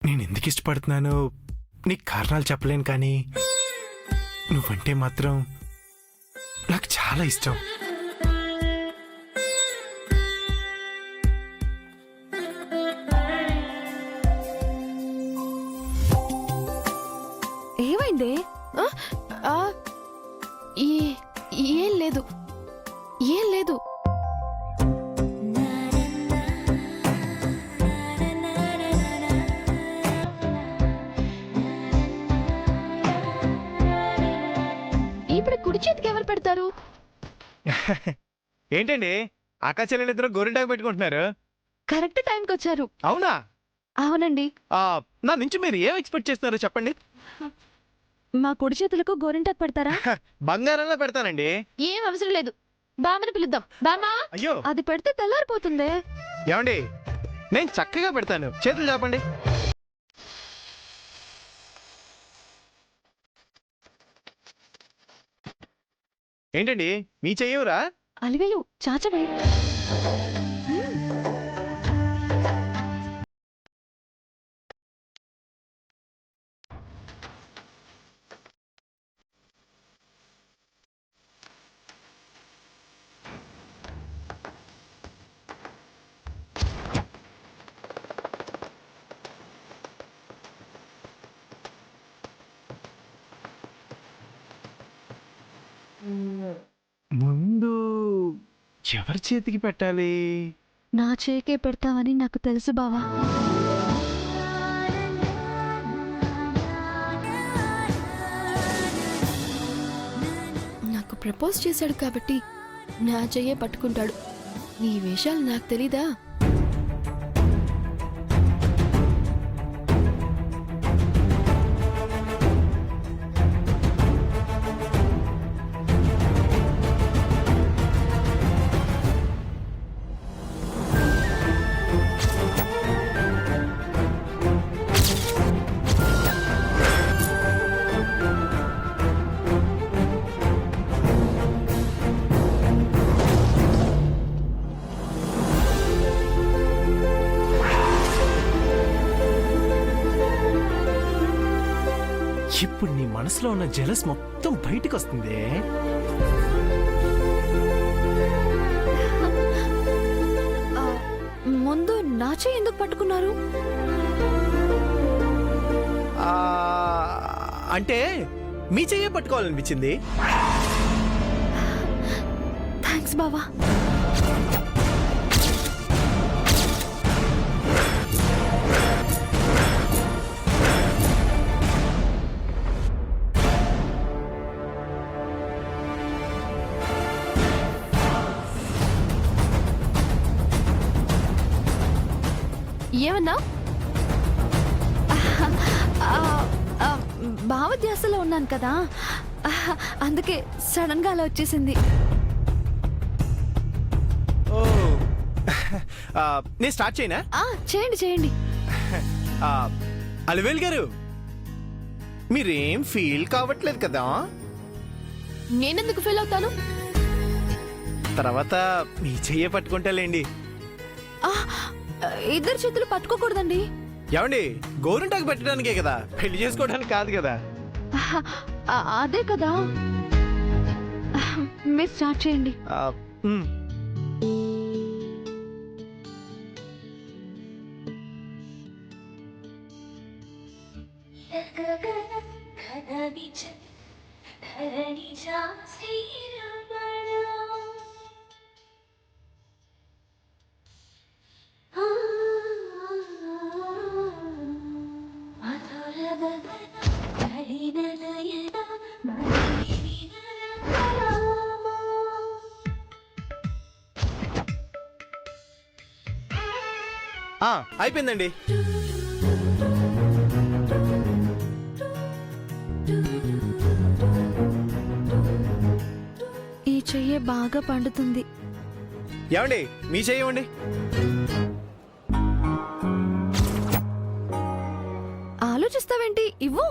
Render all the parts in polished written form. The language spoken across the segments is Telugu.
నేను ఎందుకు ఇష్టపడుతున్నానో నీకు కారణాలు చెప్పలేను, కానీ నువ్వంటే మాత్రం నాకు చాలా ఇష్టం. ఏమైంది? ఏం లేదు, ఏం లేదు. ఇప్పుడు కుడి చేతికి ఎవరు పెడతారు? ఏంటండి అక్క చెల్లెలిద్దరూ గోరింటాకు పెట్టుకుంటున్నారు? కరెక్ట్ టైంకి వచ్చారు. అవునా? అవునండి. నా నుంచి మీరు ఏం ఎక్స్పెక్ట్ చేస్తున్నారో చెప్పండి. మా కుడి చేతులకు గోరింటాకు పెడతారా? బంగారంలో పెడతానండి. ఏం అవసరం లేదు, బామ్మని పిలుద్దాం. బామ్మా, అయ్యో అది పెడితే తెల్లారిపోతుందే. ఏమండి, నేను చక్కగా పెడతాను, చేతులు చెప్పండి. ఏంటండి మీ చెయ్యవురా? అలివేలు చాచవే. ముందు ఎవరి చేతికి పెట్టాలి? నా చేకే పెడతావని నాకు తెలుసు బావా. నాకు ప్రపోజ్ చేశాడు కాబట్టి నా చెయ్యే పట్టుకుంటాడు. నీ వేషాలు నాకు తెలీదా? ఇప్పుడు నీ మనసులో ఉన్న జెలస్ మొత్తం బయటికి వస్తుంది. ముందు నా చెయ్యి ఎందుకు పట్టుకున్నారు? అంటే మీ చెయ్యే పట్టుకోవాలనిపించింది. థ్యాంక్స్ బావా. ఏమన్నా? భావధ్యాసలో ఉన్నాను కదా, అందుకే సడన్ గా అలా వచ్చేసింది. నేను స్టార్ట్ చేయనా? చేయండి చేయండి. అలివేల్ గారు, మీరేం ఫీల్ కావట్లేదు కదా? నేనెందుకు ఫీల్ అవుతాను? తర్వాత మీ చెయ్యే పట్టుకుంటాలేండి. ఇద్దరు చేతులు పట్టుకోకూడదండి. ఏమండి, గోరింటాకు పెట్టడానికే కదా, పెళ్లి చేసుకోవడానికి కాదు కదా. అదే కదా. మీరు స్టార్ట్ చేయండి. అయిపోయిందండి. ఈ చెయ్యి బాగా పండుతుంది. ఏమండి, మీ చెయ్యండి. ఆలోచిస్తావేంటి? ఇవ్వు.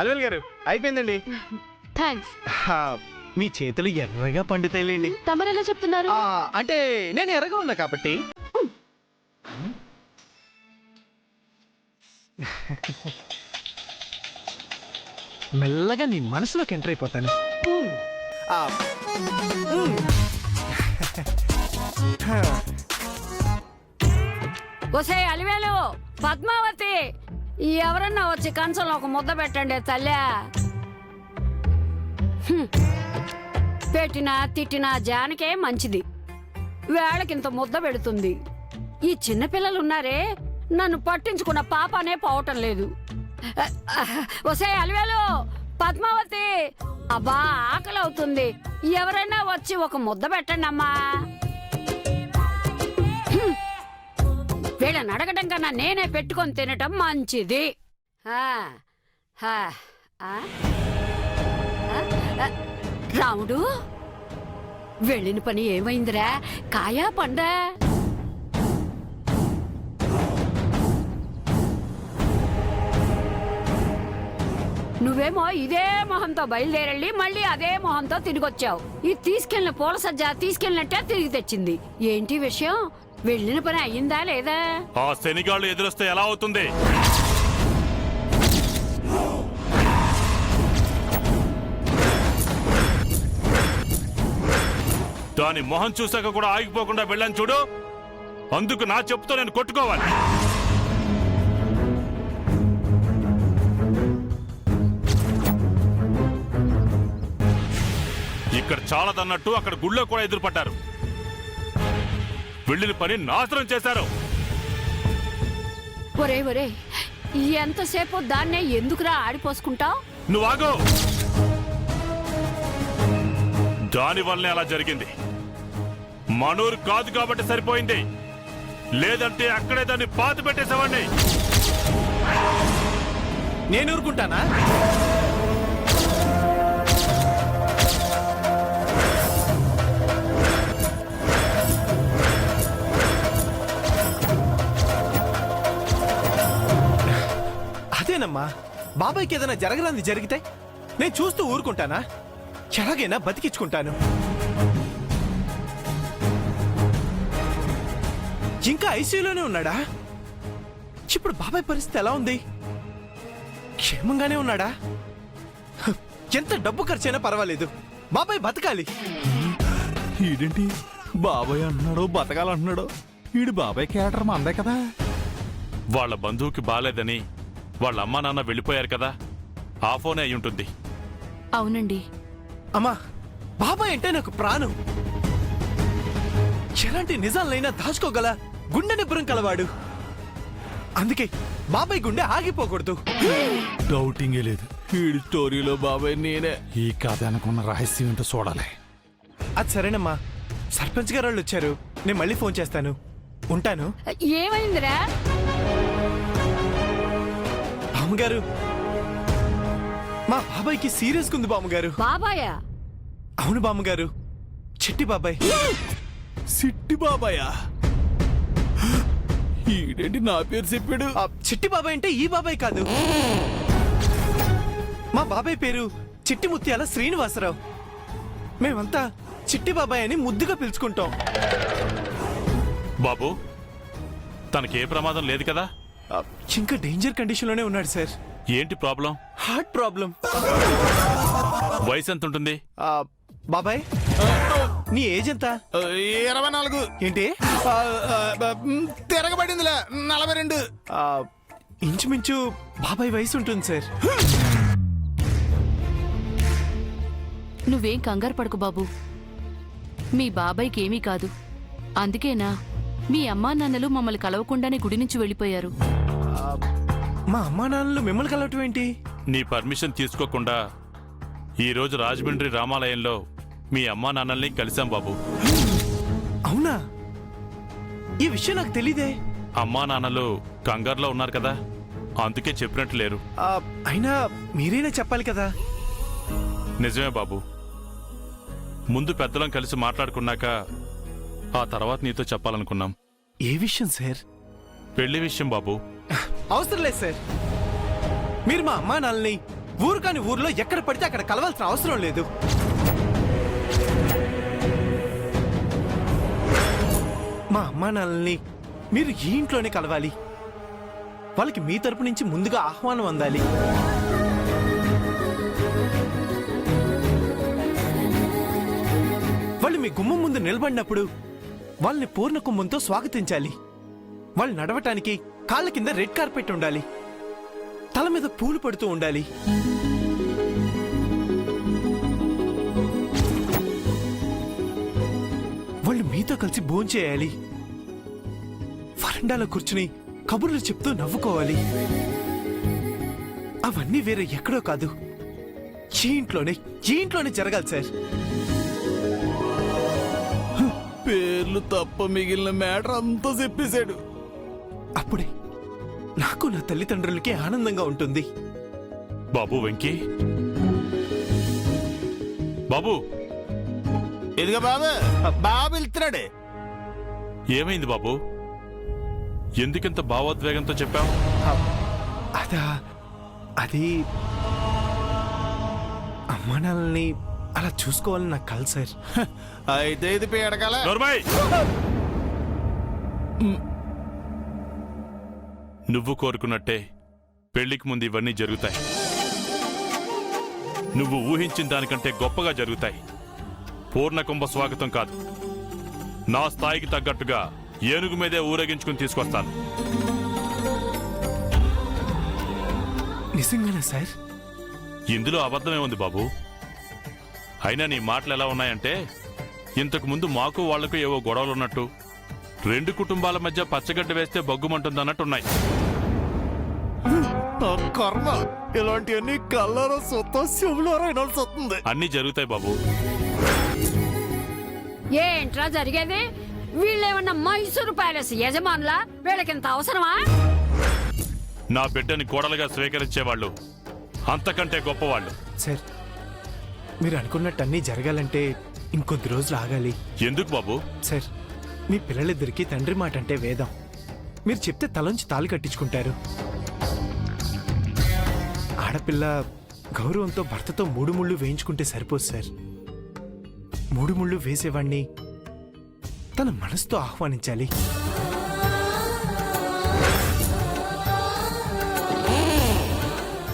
అల్వేల్ గారు అయిపోయిందండి. థ్యాంక్స్. మీ చేతులు ఎర్రగా పండుతాయిలేండి. తమరెలా చెప్తున్నారు? అంటే నేను ఎర్రగా ఉన్నా కాబట్టి. మెల్లగా నీ మనసులోకి ఎంటర్ అయిపోతాను. ఒసే అలివేలు, పద్మావతి, ఎవరన్నా వచ్చి కంచంలో ఒక ముద్ద పెట్టండి తల్లి. పెట్టినా తిట్టినా జానకే మంచిది, వేళకింత ముద్ద పెడుతుంది. ఈ చిన్నపిల్లలు ఉన్నారే, నన్ను పట్టించుకున్న పాపనే పోవటం లేదు. ఒసే అలివేలు, పద్మావతి, అబ్బా ఆకలి అవుతుంది, ఎవరైనా వచ్చి ఒక ముద్ద పెట్టండి అమ్మా. వీళ్ళని అడగడం కన్నా నేనే పెట్టుకొని తినటం మంచిది. రాముడు, వెళ్ళిన పని ఏమైందిరా? కాయా పండా? నువ్వేమో ఇదే మొహంతో బయలుదేరెళ్ళి మళ్ళీ అదే మొహంతో తిరిగొచ్చావు. ఇది తీసుకెళ్లిన పూల సజ్జ తీసుకెళ్ళినట్టే తిరిగి తెచ్చింది. ఏంటి విషయం? వెళ్ళిన పని అయ్యిందా లేదా? ఆ శనిగాళ్ళు ఎదురొస్తే ఎలా అవుతుంది? దాని మొహం చూసాక కూడా ఆగిపోకుండా వెళ్ళాను చూడు, అందుకు నా చెప్పుతో నేను కొట్టుకోవాలి. ఇక్కడ చాలదన్నట్టు అక్కడ గుళ్ళో కూడా ఎదురుపడ్డారు. వెళ్ళిన పని నాశనం చేశారు. ఒరే ఒరే, ఎంతసేపు దాన్నే ఎందుకురా ఆడిపోసుకుంటావు? నువ్వు ఆగు. దాని వల్లనే అలా జరిగింది. మనూరు కాదు కాబట్టి సరిపోయింది, లేదంటే అక్కడే దాన్ని పాతి పెట్టేసేవాడిని. నేను ఊరుకుంటానా? అదేనమ్మా, బాబాయ్కి ఏదైనా జరగరాంది జరిగితే నేను చూస్తూ ఊరుకుంటానా? ఎలాగైనా బతికించుకుంటాను. ఇంకా ఐసీయూలోనే ఉన్నాడా? ఇప్పుడు బాబాయ్ పరిస్థితి ఎలా ఉంది? క్షేమంగానే ఉన్నాడా? ఎంత డబ్బు ఖర్చైనా పర్వాలేదు, బాబాయ్ బతకాలి. ఈడేంటి బాబాయ్ అంటున్నాడో బతకాలంటున్నాడో? ఈడు బాబాయ్ క్యారెక్టర్ మందే కదా. వాళ్ళ బంధువుకి బాలేదని వాళ్ళ అమ్మా నాన్న వెళ్ళిపోయారు కదా, ఆ ఫోనే అయి ఉంటుంది. అవునండి. అమ్మా, బాబాయ్ అంటే నాకు ప్రాణం. ఎలాంటి నిజాలైనా దాచుకోగల గుండె నిబ్బరం కలవాడు. అందుకే బాబాయ్ గుండె ఆగిపోకూడదు. డౌటింగే లేదు, ఈడి స్టోరీలో బాబాయ్ నేనే. ఈ కథ అనుకున్న రహస్యం ఏంటో చూడాలి. అది సరేనమ్మా, సర్పంచ్ గారు వాళ్ళు వచ్చారు, నేను మళ్ళీ ఫోన్ చేస్తాను. ఉంటాను. ఏమైందిరా? బామ్మగారు, మా బాబాయ్కి సీరియస్ ఉంది బామ్మగారు. బాబాయా? అవును బామ్మగారు, చిట్టి బాబాయ్. సిట్టి బాబాయా? ఈడేంటి నా పేరు చెప్పాడు? చిట్టి బాబాయ్ అంటే ఈ బాబాయ్ కాదు, మా బాబాయ్ పేరు చిట్టి ముత్యాల శ్రీనివాసరావు. మేమంతా చిట్టి బాబాయ్ అని ముద్దుగా పిలుచుకుంటాం. బాబు, తనకే ప్రమాదం లేదు కదా? ఇంకా డేంజర్ కండిషన్ లోనే ఉన్నాడు సార్. ఏంటి ప్రాబ్లం? Heart problem. వయసు ఎంత ఉంటుంది? బాబాయ్, నీ ఏజ్ ఎంత? 24. ఏంటి? తిరగబడిందిలే 42. ఇంచుమించు బాబాయ్ వయసు ఉంటుంది సార్. నువ్వేం కంగారు పడకు బాబు, మీ బాబాయ్కి ఏమీ కాదు. అందుకేనా మీ అమ్మా నాన్నలు మమ్మల్ని కలవకుండానే గుడి నుంచి వెళ్ళిపోయారు. మా అమ్మా నాన్నలు మిమ్మల్ని కలవటం ఏంటి? నీ పర్మిషన్ తీసుకోకుండా ఈరోజు రాజమండ్రి రామాలయంలో మీ అమ్మా నాన్నల్ని కలిశాం బాబు. అవునా? ఈ విషయం నాకు తెలీదే. అమ్మా నాన్నలు కంగారులో ఉన్నారు కదా, అందుకే చెప్పినట్టు లేరు. అయినా మీరైనా చెప్పాలి కదా. నిజమే బాబు, ముందు పెద్దలం కలిసి మాట్లాడుకున్నాక ఆ తర్వాత నీతో చెప్పాలనుకున్నాం. ఏ విషయం సార్? పెళ్లి విషయం బాబు. అవసరం లేదు సార్, మీరు మా అమ్మా నాన్నని ఊరు కాని ఊర్లో ఎక్కడ పడితే అక్కడ కలవాల్సిన అవసరం లేదు. మా అమ్మా నాన్నల్ని మీరు ఈ ఇంట్లోనే కలవాలి. వాళ్ళకి మీ తరపు నుంచి ముందుగా ఆహ్వానం అందాలి. వాళ్ళు మీ గుమ్మం ముందు నిలబడినప్పుడు వాళ్ళని పూర్ణ కుంభంతో స్వాగతించాలి. వాళ్ళు నడవటానికి కాళ్ళ కింద రెడ్ కార్పెట్ ఉండాలి. తల మీద పూలు పడుతూ ఉండాలి. వాళ్ళు మీతో కలిసి భోంచేయాలి. వరండాలో కూర్చుని కబుర్లు చెప్తూ నవ్వుకోవాలి. అవన్నీ వేరే ఎక్కడో కాదు, ఈ ఇంట్లోనే జరగాలి సార్. పేర్లు తప్ప మిగిలిన మ్యాటర్ అంతా చెప్పేశాడు. అప్పుడే నాకు నా తల్లిదండ్రులకి ఆనందంగా ఉంటుంది. బాబు వెంకీ, బాబు ఇదిగో బాబు, బాబు వెళ్తున్నాడే. ఏమైంది బాబు? ఎందుకింత భావోద్వేగంతో చెప్పావు? అదా, అది అమ్మా నాన్నల్ని అలా చూసుకోవాలని నాకు కల సార్. అయితే ఇది పీడకల. నోర్మయ్! నువ్వు కోరుకున్నట్టే పెళ్లికి ముందు ఇవన్నీ జరుగుతాయి. నువ్వు ఊహించిన దానికంటే గొప్పగా జరుగుతాయి. పూర్ణకుంభ స్వాగతం కాదు, నా స్థాయికి తగ్గట్టుగా ఏనుగు మీదే ఊరేగించుకుని తీసుకొస్తాను. నిజంగానే సార్? ఇందులో అబద్ధమే ఉంది బాబు. అయినా నీ మాటలు ఎలా ఉన్నాయంటే ఇంతకు ముందు మాకు వాళ్లకు ఏవో గొడవలున్నట్టు, రెండు కుటుంబాల మధ్య పచ్చగడ్డ వేస్తే బగ్గుమంటుందన్నట్టున్నాయి. కర్మ, ఇలాంటివన్నీ కళ్ళారో సొత్తం శివులారో వినాల్సి వస్తుంది. అన్నీ జరుగుతాయి బాబు. ఏంట్రా జరిగేది? వీళ్ళేమన్నా మైసూరు ప్యాలెస్ యజమానులా? వీళ్ళకింత అవసరమా? నా బిడ్డని కోడలుగా స్వీకరించేవాళ్ళు అంతకంటే గొప్పవాళ్ళు. సార్, మీరు అనుకున్నట్టు అన్నీ జరగాలంటే ఇంకొద్ది రోజులు ఆగాలి. ఎందుకు బాబు? సార్, మీ పిల్లలిద్దరికీ తండ్రి మాట అంటే వేదం. మీరు చెప్తే తలంచి తాళి కట్టించుకుంటారు. ఆడపిల్ల గౌరవంతో భర్తతో 3 ముళ్ళు వేయించుకుంటే సరిపోదు సార్. 3 ముళ్ళు వేసేవాణ్ణి తన మనసుతో ఆహ్వానించాలి.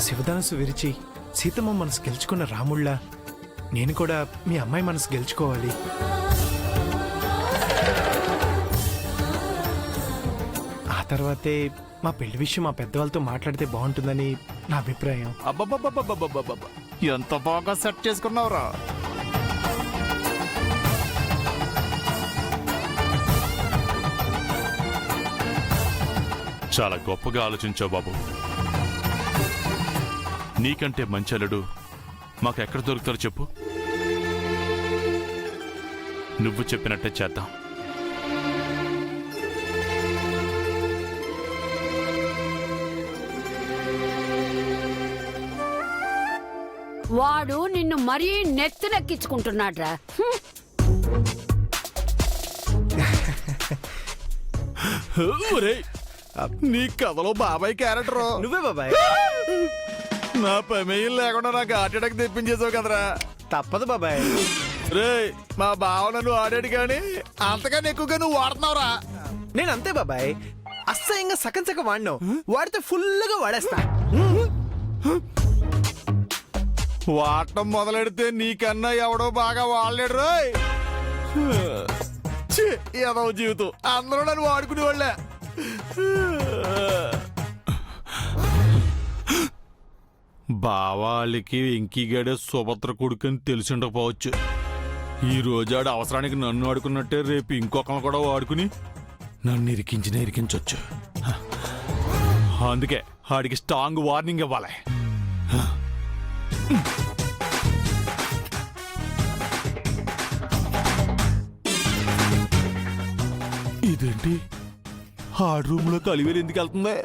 శివదానసు విరిచి సీతమ్మ మనసు గెలుచుకున్న రాముళ్ళ నేను కూడా మీ అమ్మాయి మనసు గెలుచుకోవాలి. ఆ తర్వాతే మా పెళ్లి విషయం మా పెద్దవాళ్ళతో మాట్లాడితే బాగుంటుందని నా అభిప్రాయం. అబ్బబ్బబ్బబ్బబ్బబ్బబ్బ, ఎంత బాగా సెట్ చేసుకున్నావురా. చాలా గొప్పగా ఆలోచించావు బాబు. నీకంటే మంచి అల్లుడు మాకెక్కడ దొరుకుతారో చెప్పు. నువ్వు చెప్పినట్టే చేద్దాం. వాడు నిన్ను మరీ నెత్తినెక్కించుకుంటున్నాడ్రా. ఒరేయ్, నీ కథలో బాబాయ్ క్యారెక్టర్ నువ్వే బాబాయ్. నా ప్రమేయం లేకుండా నాకు హార్ట్ అటాక్ తెప్పించేసావు కదరా. తప్పదు బాబాయ్. రే, మా బావ నన్ను ఆడాడు కానీ అంతకన్నా ఎక్కువగా నువ్వు వాడుతున్నావురా. నేను అంతే బాబాయ్, అసహ్యంగా సగం సగం వాడినావు. వాడితే ఫుల్గా వాడేస్తా. వాడటం మొదలెడితే నీకన్నా ఎవడో బాగా వాడలేడు రోయ్. ఛీ, ఏదో జీవితం, అందరూ నన్ను వాడుకునే వాళ్ళే. బావాళ్ళకి వెంకీగాడే సుభద్ర కొడుకుని తెలిసి ఉండకపోవచ్చు. ఈ రోజు ఆడు అవసరానికి నన్ను ఆడుకున్నట్టే రేపు ఇంకొకరిని కూడా వాడుకుని నన్ను ఇరికించొచ్చు. అందుకే ఆడికి స్ట్రాంగ్ వార్నింగ్ ఇవ్వాలి. ఇదేంటి హార్డ్ రూమ్ లో కలివేలు ఎందుకు వెళ్తుంది?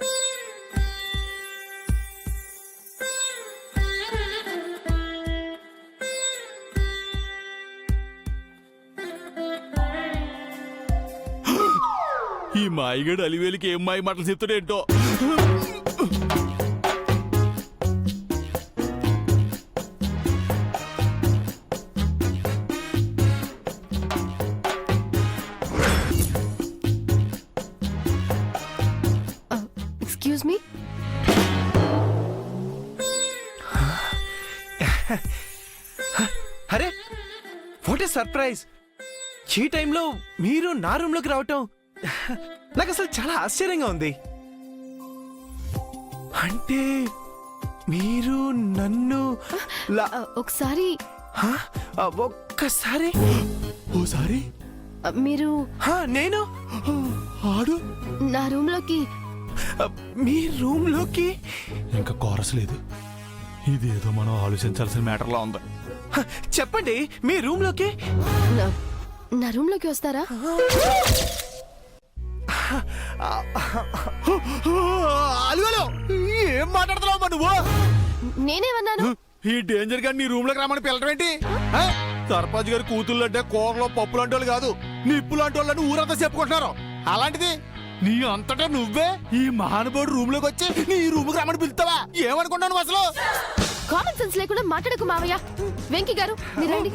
ఈ మాయిగడు అలివేలికి ఏం మాయ మాటలు చెప్తాడేంటో. సర్ప్రైజ్. ఈ టైంలో మీరు నా రూమ్లోకి రావటం నాకు అసలు చాలా ఆశ్చర్యంగా ఉంది. అంటే మీరు నన్ను ఒకసారి ఒక్కసారి ఓసారి మీరు నేను ఆడు నా రూమ్లోకి మీ రూమ్లోకి ఇంకా కోరస్ లేదు. ఇదేదో మనం ఆలోచించాల్సిన మ్యాటర్లా ఉంది. చెప్పండి, మీ రూమ్లోకి నా రూమ్లోకి వస్తారా? అలివేలు, ఏం మాట్లాడుతున్నావు నువ్వు? నేనేమన్నాను? ఈ డేంజర్ గా నీ రూమ్ లోకి రమ్మని పిల్లడం ఏంటి? ఆ? సర్పంచ్ గారి కూతుళ్ళు అంటే కూరలో పప్పు లాంటి వాళ్ళు కాదు, నిప్పు లాంటి వాళ్ళని ఊరంతా చెప్పుకుంటున్నారు. అలాంటిది నీ అంతటా నువ్వే ఈ మహానుభావుడు రూమ్ లోకి వచ్చి నీ రూమ్ కి రమ్మని పిలుస్తావా? ఏమనుకుంటాను అసలు? కామన్ సెన్స్ లేకుండా మాట్లాడకు మావయ్య. వెంకీ గారు మీరండి.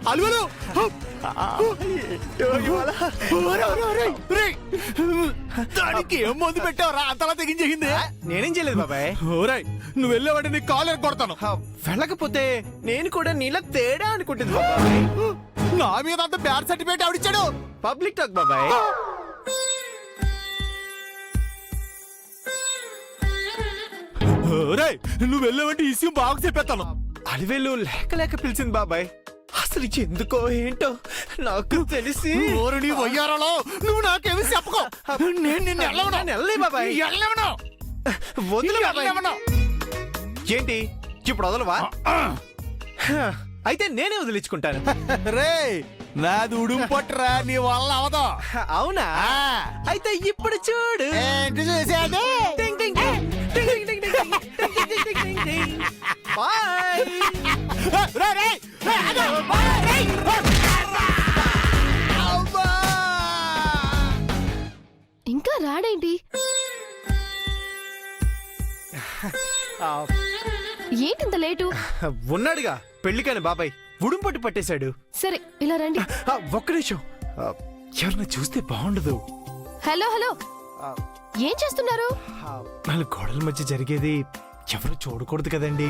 అలివేలు, దానికి ఏం మందు పెట్టావురా అంతలా తెగించేసింది? నేనేం చేయలేదు బాబాయ్. ఓరాయ్, నువ్వు వెళ్ళేవాడి నీ కాలు ఎరగొడతాను. వెళ్ళకపోతే నేను కూడా నీళ్ళ తేడా అనుకుంటుంది బాబాయ్. నా మీద అంత బ్యాడ్ సర్టిఫికేట్ ఎవడిచ్చాడు? పబ్లిక్ టాక్ బాబాయ్. ఓరాయ్, నువ్వు వెళ్ళేవాడి ఈ విషయం బాగా చెప్పేస్తాను. అలివేలు లేక లేక పిలిచింది బాబాయ్. అసలు ఎందుకో ఏంటో నాకు తెలిసి ఓరు నీ వయ్యారాలో నువ్వు నాకేమి చెప్పుకో. నేను నిన్ను వెళ్ళవను. వెళ్ళలే బాబాయ్. వెళ్ళవను. వదిలే బాబాయ్. వెళ్ళవను. ఏంటి ఇప్పుడు వదలవా? అయితే నేనే వదిలించుకుంటాను. రే, నాది ఉడుం పట్టురా, నీ వల్ల అవదు. అవునా? అయితే ఇప్పుడు చూడు. ఏంటి చూసేది? టింగ్ టింగ్ టింగ్. టింగ్ టింగ్ టింగ్ టింగ్. టింగ్ టింగ్ టింగ్ టింగ్ టింగ్. బాయ్. రే, రే, రే, ఆగు. రే. అబ్బా! ఇంకా రాడేంటి? ఏంటింత లేటు? ఉన్నాడుగా పెళ్లికాని బాబాయ్, ఉడుంపట్టు పట్టేశాడు. సరే ఇలా రండి. ఒక్క నిమిషం, ఎవరన్నా చూస్తే బాగుండదు. హలో హలో, ఏం చేస్తున్నారు? 4 గోడల మధ్య జరిగేది ఎవరు చూడకూడదు కదండి.